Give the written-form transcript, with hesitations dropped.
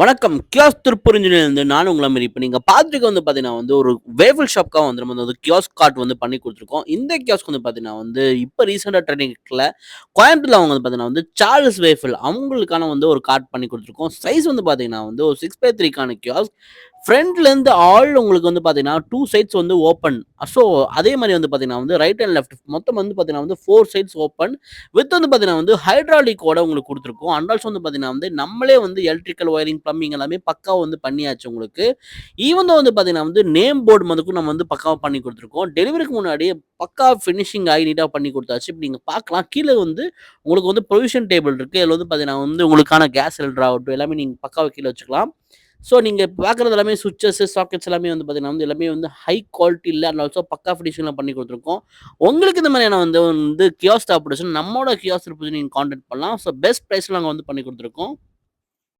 வணக்கம். கியாஸ் திருப்பூரிலிருந்து நானும் உங்கள மாரி இப்ப நீங்க பார்த்துருக்க பார்த்தீங்கன்னா ஒரு வேஃபில் ஷாப்க்காக நம்ம கியாஸ்க் கார்ட் பண்ணி குடுத்துருக்கோம். இந்த கியாஸ்க் பார்த்தீங்கன்னா இப்ப ரீசென்ட்டா ட்ரெண்டிங்ல கோயம்புத்தூர்ல அவங்க பார்த்தீங்கன்னா சார்ல்ஸ் வேஃபில் அவங்களுக்கான ஒரு கார்ட் பண்ணி குடுத்துருக்கோம். சைஸ் பார்த்தீங்கன்னா ஒரு 6/3க்கான கியாஸ்க். ஃப்ரண்ட்லேருந்து ஆல் உங்களுக்கு பார்த்தீங்கன்னா 2 சைட்ஸ் ஓப்பன். ஸோ அதே மாரி பார்த்தீங்கன்னா ரைட் அண்ட் லெஃப்ட் மொத்தம் பார்த்தீங்கன்னா 4 சைட்ஸ் ஓப்பன். வித் பார்த்தீங்கன்னா ஹைட்ராலிக்கோட உங்களுக்கு குடுத்துருக்கோம். அண்ட் ஆல்சோ பார்த்தீங்கன்னா நம்மளே எலக்ட்ரிக்கல் வயரிங், பிளம்பிங் எல்லாமே பக்காவா பண்ணியாச்சு உங்களுக்கு. ஈவன் தோ பார்த்தீங்கன்னா நேம் போர்ட் மொதற்கொண்டு நம்ம பக்காவா பண்ணி குடுத்துருக்கோம். டெலிவரிக்கு முன்னாடியே பக்கா ஃபினிஷிங் ஆகி நீட்டா பண்ணி குடுத்தாச்சு. இப்ப நீங்க பார்க்கலாம். கீழ உங்களுக்கு புரொவிஷன் டேபிள் இருக்கு. இதுல பார்த்தீங்கன்னா உங்களுக்கான கேஸ் சிலிண்டர் ஆகட்டும், எல்லாமே நீங்க பக்காவா கீழ வச்சுக்கலாம். ஸோ நீங்க பார்க்குறது எல்லாமே ஸ்விட்சஸ், சாக்கெட்ஸ் எல்லாமே பார்த்தீங்கன்னா எல்லாமே ஹை குவாலிட்டில அண்ட் ஆல்சோ பக்கா ஃபினிஷிங்ல பண்ணி குடுத்துருக்கோம். உங்களுக்கு இந்த மாதிரியான கியோஸ்க் தேவைப்பட்டுச்சுன்னா நம்மோட கியோஸ்க் நீங்க கான்டாக்ட் பண்ணலாம். ஸோ பெஸ்ட் பிரைஸ்ல நாங்க பண்ணி குடுத்துருக்கோம்.